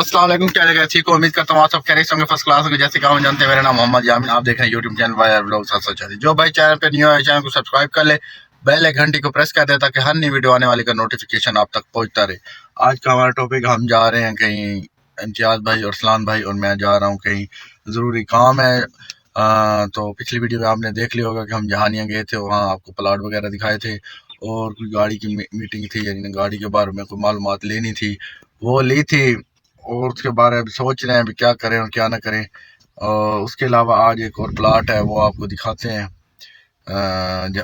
अस्सलाम वालेकुम, क्या लगा ठीक हो? उम्मीद करता हूँ आप सब खैरियत होंगे, फर्स्ट क्लास होंगे। जैसे कि हम जानते हैं, मेरा नाम मोहम्मद यामीन, आप देख रहे हैं यूट्यूब चैनल वाई व्लॉग 740। जो भाई चैनल पे न्यू है, चैनल को सब्सक्राइब कर ले, बेल घंटी को प्रेस कर दे ताकि हर नई वीडियो आने वाली का नोटिफिकेशन आप तक पहुंचता रहे। आज का हमारा टॉपिक, हम जा रहे हैं कहीं, इम्तियाज़ भाई और सलान भाई और मैं जा रहा हूँ कहीं, ज़रूरी काम है। तो पिछली वीडियो में आपने देख लिया होगा कि हम जहानिया गए थे, वहाँ आपको प्लाट वगैरह दिखाए थे और कोई गाड़ी की मीटिंग थी, यानी गाड़ी के बारे में कोई मालूमात लेनी थी, वो ली थी। और उसके बारे में सोच रहे हैं अभी क्या करें और क्या ना करें। और उसके अलावा आज एक और प्लाट है, वो आपको दिखाते हैं,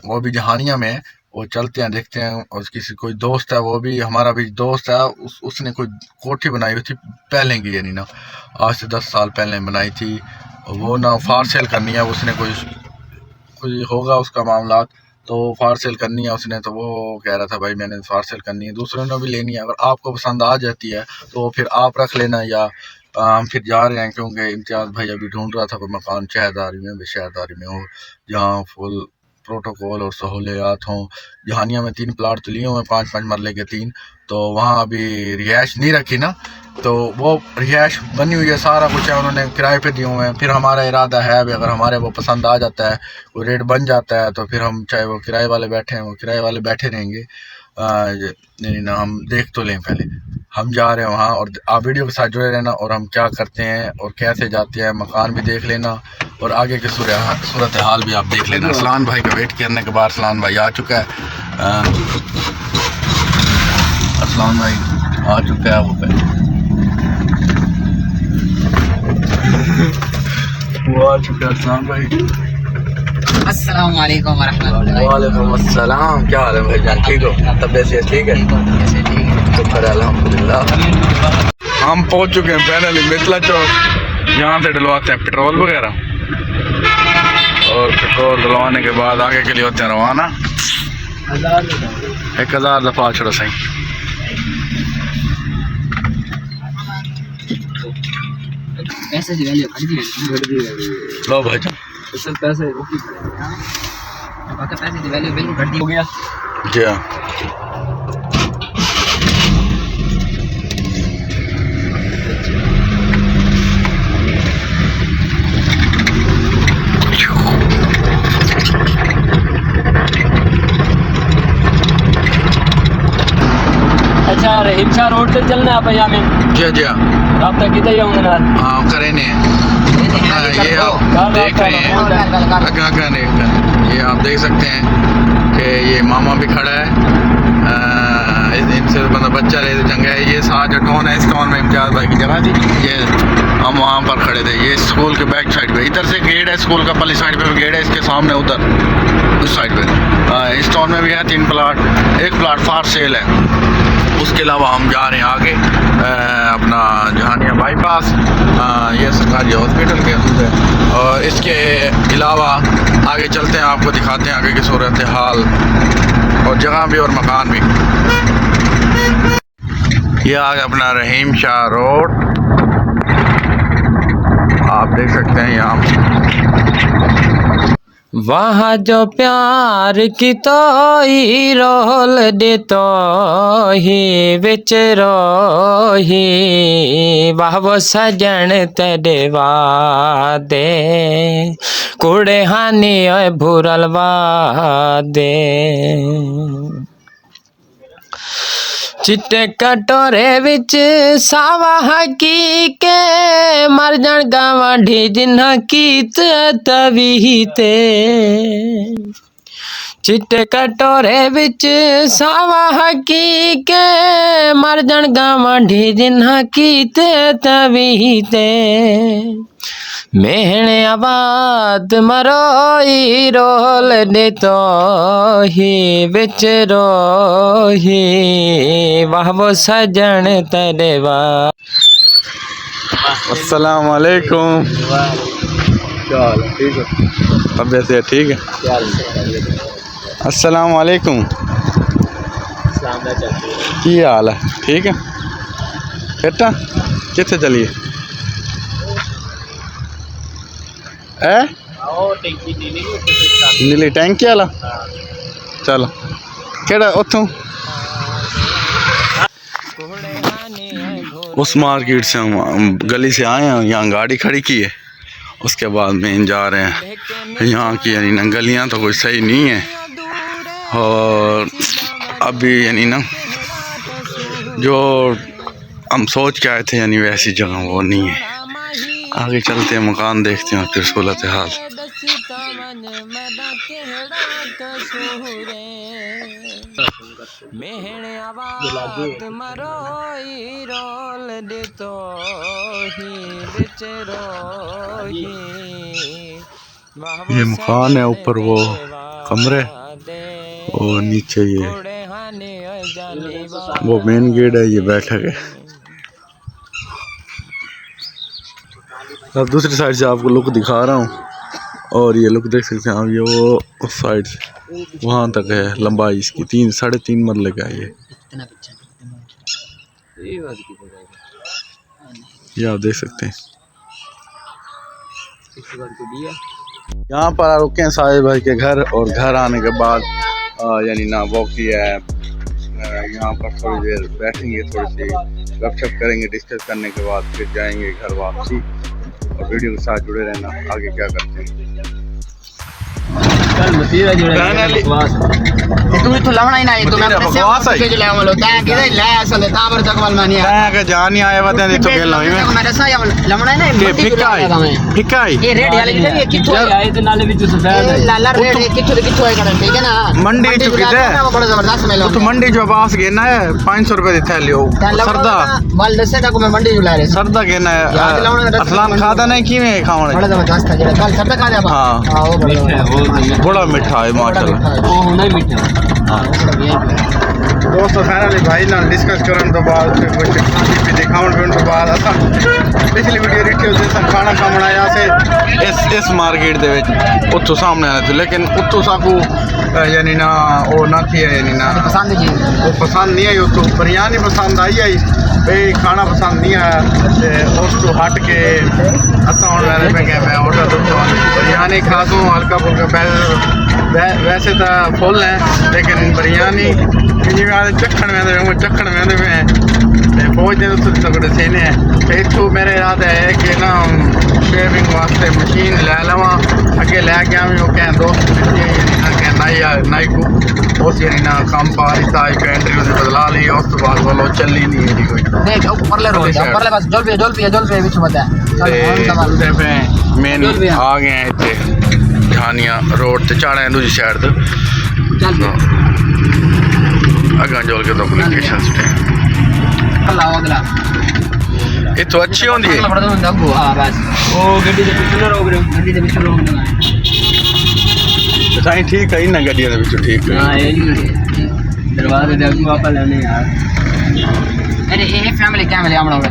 वो भी जहानिया में है। वो चलते हैं, देखते हैं। और किसी कोई दोस्त है, वो भी हमारा भी दोस्त है, उसने कोई कोठी बनाई हुई थी पहले की, यानी ना आज से 10 साल पहले बनाई थी। वो ना फार सेल करनी है, उसने कोई होगा उसका मामला, तो फार सेल करनी है उसने। तो वो कह रहा था भाई मैंने फार सेल करनी है, दूसरों ने भी लेनी है, अगर आपको पसंद आ जाती है तो फिर आप रख लेना, या हम फिर जा रहे हैं, क्योंकि इम्तियाज़ भाई अभी ढूंढ रहा था कोई मकान शहरदारी में हो, जहाँ फुल प्रोटोकॉल और सहूलियात हों। जहानिया में 3 प्लाट तो लिए हुए हैं, 5-5 मरले के 3, तो वहाँ अभी रिहाइश नहीं रखी ना, तो वो रिहाइश बनी हुई है, सारा कुछ है, उन्होंने किराए पे दिए हुए हैं। फिर हमारा इरादा है अभी, अगर हमारे वो पसंद आ जाता है, वो रेट बन जाता है, तो फिर हम चाहे वो किराए वाले बैठे हैं, वो किराए वाले बैठे रहेंगे। नहीं ना, हम देख तो लें पहले, हम जा रहे हैं वहाँ। और आप वीडियो के साथ जुड़े रहना, और हम क्या करते हैं और कैसे जाते हैं, मकान भी देख लेना और आगे की सूरत हाल भी आप देख लेना। सलान भाई का वेट करने के बाद सलान भाई आ चुका है, सलान भाई आ चुका है, वो आ चुका है सलान भाई। अस्सलाम वालेकुम वरहमतुल्लाहि। वालेकुम अस्सलाम, क्या हाल है भाईजान, ठीक हो? तबीयत से ठीक है? शुक्र है अल्हम्दुलिल्लाह। हम पहुंच चुके हैं फाइनली मिथिला चौक, यहाँ से डलवाते हैं पेट्रोल वगैरह, और पेट्रोल डलवाने के बाद आगे के लिए होते हैं रवाना। 1000 दफा छोड़ो सही। पैसे की वैल्यू घट गई। लो भाईजान, पैसे पैसे की वैल्यू बिल्कुल घट हो गया जी हाँ। अच्छा, रहीम शाह रोड से चलना है भैया में। जी हाँ, आप तक किधर जाऊंगे ना? हाँ करें ये आप देख रहे हैं, ये आप देख सकते हैं कि ये मामा भी खड़ा है, इनसे मतलब बच्चा रहे चंगा है। ये साथ जो टोन है, इस टोन में इम्तियाज़ भाई की जगह थी, ये हम वहाँ पर खड़े थे। ये स्कूल के बैक साइड पे, इधर से गेट है स्कूल का, पल्ली साइड पे गेट है, इसके सामने उधर उस साइड पे। इस टोन में भी है 3 प्लाट, 1 प्लाट फार सेल है। उसके अलावा हम जा रहे हैं आगे अपना जहानिया बाईपास, ये सरकारी हॉस्पिटल के अंदर। और इसके अलावा आगे चलते हैं, आपको दिखाते हैं आगे की सूरत हाल और जगह भी और मकान भी। ये आगे अपना रहीम शाह रोड, आप देख सकते हैं यहाँ। वहाँ जो प्यार की तो ही रोल दे तो ही विच रोही, वाह वो सजन तेरे वादे कुड़े हानी ओए भूरल वादे। चिट्टे कटोरे विच सावा हकी के मर जान गावा ढी जिन्हा कीत तवी ते। चिट्टे कटोरे विच सावा हकी के मर जान गावा ढी जिन्हा कीत तवी ते। मेहणे आबाद मरोई रोल दे तो ही बिच रोही, वाह वो सजन तेरे वाह। अस्सलाम वालेकुम, क्या हाल है, ठीक है? तबीयत से ठीक है? अस्सलाम वालेकुम, की हाल है, ठीक है? बेटा कितने चलिए नीली टैंकी वाला, चलो केड़ा उतों उस मार्केट से हम गली से आए हैं, यहाँ गाड़ी खड़ी की है, उसके बाद में जा रहे हैं। यहाँ की यानी ना गलियाँ तो कोई सही नहीं है, और अभी यानी ना जो हम सोच के आए थे यानी वैसी जगह वो नहीं है। आगे चलते हैं, मकान देखते हैं, फिर सूरत हाल। ये मकान है, ऊपर वो कमरे और नीचे ये वो मेन गेट है, ये बैठक है। अब दूसरी साइड से आपको लुक दिखा रहा हूँ, और ये लुक देख सकते हैं आप, ये वो उस साइड से वहाँ तक है लंबाई इसकी, 3-3.5 मरले का है ये आप देख सकते हैं। यहाँ पर रुके हैं साहिब भाई के घर, और घर आने के बाद यानी ना वो किया है, यहाँ पर थोड़ी देर बैठेंगे, थोड़ी सी गपशप करेंगे, डिस्कस करने के बाद फिर जाएंगे घर वापसी। और वीडियो के साथ जुड़े रहना, आगे क्या करते हैं। तू तो लवणा ही नहीं, तो मैं बकवास है के ले आवलो ता के ले असल ता पर जगवल मानिया ता के जान नहीं आए बता तो खेल नहीं मैं मेरे सा लवणा नहीं फिक्का है ये रेड वाले की किथो आए तो नाले विच सफेद है लाला रेड किथो है कड़न, ठीक है ना। मंडी चुकी है वो बड़ा जबरदस्त मेलो तो मंडी जो पास के ना है 500 रुपए दी थैली हो सरदा बाल दसे को मैं मंडी जुला रे सरदा के ना असलान खाता नहीं किवे खावणे बड़ा जबरदस्त है जेड़ा कल सरदा खा जा। हां वो बड़ा मीठा है माशाल्लाह, वो नहीं मीठा। दोस्तों फाइनली भाई ना डिस्कस करने तो बाद फिर कुछ खाने पी दिखावन फिर तो बाद असा पिछली वीडियो रिटी हो जैसा खाना का बनाया से इस मार्केट दे विच उत्थों सामने आया थे, लेकिन उत्थों साकू यानी ना वो ना थी यानी ना पसंद जी वो पसंद नहीं आई, उत्थों बिरयानी पसंद आई भाई, खाना पसंद नहीं आया। उस तो हट के असा हूँ मैंने पे गया मैं ऑर्डर दूँ बिरयानी खा दूँ हल्का फुल्का, वैसे तो फुल है लेकिन बिरयानी चखण में पहुँच दिन तगड़े सीने हैं। इतों मेरे इरादा है कि ना शेविंग वास्ते मशीन लै लवा, अगे लै गया भी वो कहें दोस्त नाई को उस यानी ना कम पा दिता पेंट्री उसे बदला ली, उस तो बाद बोलो चली नहीं है कोई देख ऊपरले रोड ऊपरले बस जोल पे विच बता पे मेन आ गए हैं इतने झानिया रोड ते चाड़ा है दूसरी साइड तो अगा जोल के तो लोकेशन से अगला ये तो अच्छी होंदी है। हां बस ओ गड्डी दे पिछले रोक रहे गड्डी दे पिछले रोक रहे तो साईं ठीक है ना गड्डी दे विच ठीक है। हां ये दरवाजे दे अगू वापस लेने यार। अरे ये फैमिली क्या मिले हमड़ा होगा।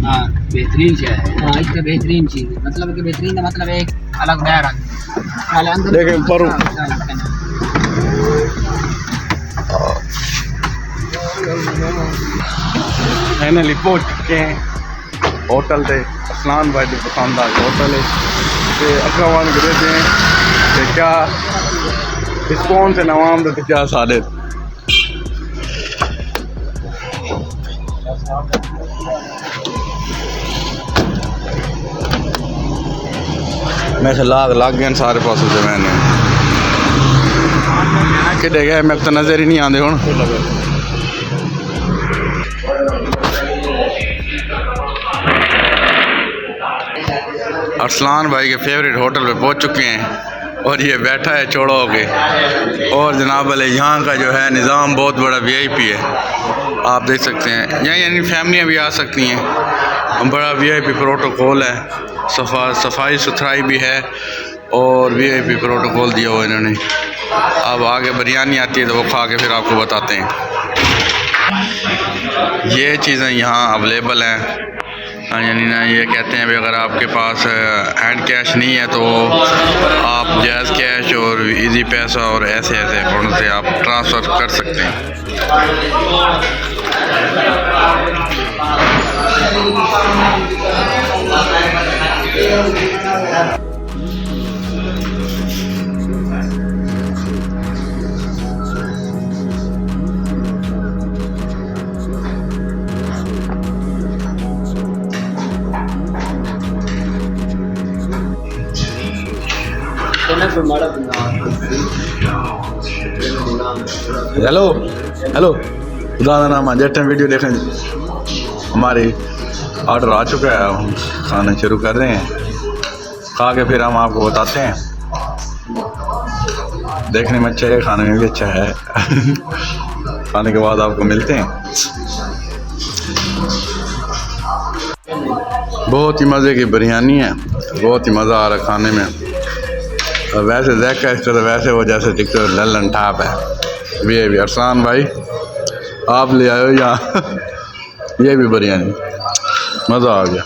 हां बेहतरीन है। हां इससे बेहतरीन चीज मतलब कि बेहतरीन का मतलब एक अलग दायरा वाले अंदर देखें पर फाइनली पहुंच चुके हैं होटल से। असलान भाई पसंद आ होटल है ते अग्रवाल गए थे ते क्या रिस्पॉन्स है नवाम दे क्या सारे मैं लाग गए सारे पास से मैंने कि गए मैं तो नजर ही नहीं आते हूँ। अरसलान भाई के फेवरेट होटल पे पहुंच चुके हैं और ये बैठा है चौड़ा होके। और जनाब अले यहाँ का जो है निज़ाम बहुत बड़ा VIP है, आप देख सकते हैं। यहाँ यानी फैमिलियाँ भी आ सकती हैं, बड़ा VIP प्रोटोकॉल है, सफाई सुथराई भी है और VIP प्रोटोकॉल दिया हुआ इन्होंने। अब आगे बिरयानी आती है तो वो खा के फिर आपको बताते हैं। ये चीज़ें यहाँ अवेलेबल हैं, यानी ना ये कहते हैं भी अगर आपके पास हैंड कैश नहीं है तो आप जैज़ कैश और इजी पैसा और ऐसे अकाउंट से आप ट्रांसफ़र कर सकते हैं। हेलो हेलो खुदा का नाम जट वीडियो देखें हमारी ऑर्डर आ चुका है, हम खाना शुरू कर रहे हैं। खा के फिर हम आपको बताते हैं। देखने में अच्छा है, खाने में भी अच्छा है। खाने के बाद आपको मिलते हैं। बहुत ही मज़े की बिरयानी है, बहुत ही मज़ा आ रहा है खाने में। और वैसे देख कर इसको तो वैसे वो जैसे दिखते लल्लन टाप है। ये भी अरसान भाई आप ले आए हो यहाँ। ये भी बिरयानी, मज़ा आ गया।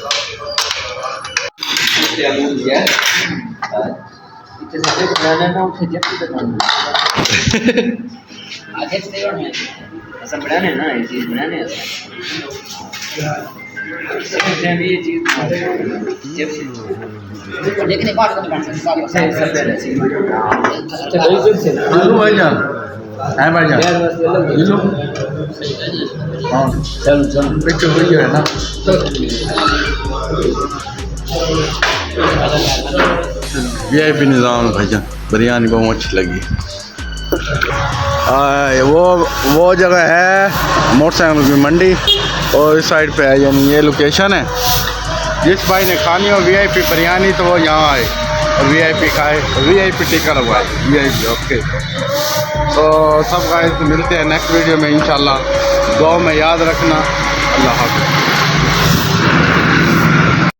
भाईजान है भाईजान पिक्चर वीडियो है ना। VIP निज़ाम भाईजान, बिरयानी बहुत अच्छी लगी। वो जगह है मोटरसाइकिल की मंडी और इस साइड पे है, यानी ये लोकेशन है। जिस भाई ने खानी हो VIP बिरयानी तो वो यहाँ आए और VIP खाए, VIP टिका हुआ है VIP। ओके तो सब गाइस मिलते हैं नेक्स्ट वीडियो में इंशाल्लाह। दुआ में याद रखना। अल्लाह हाफ़िज़।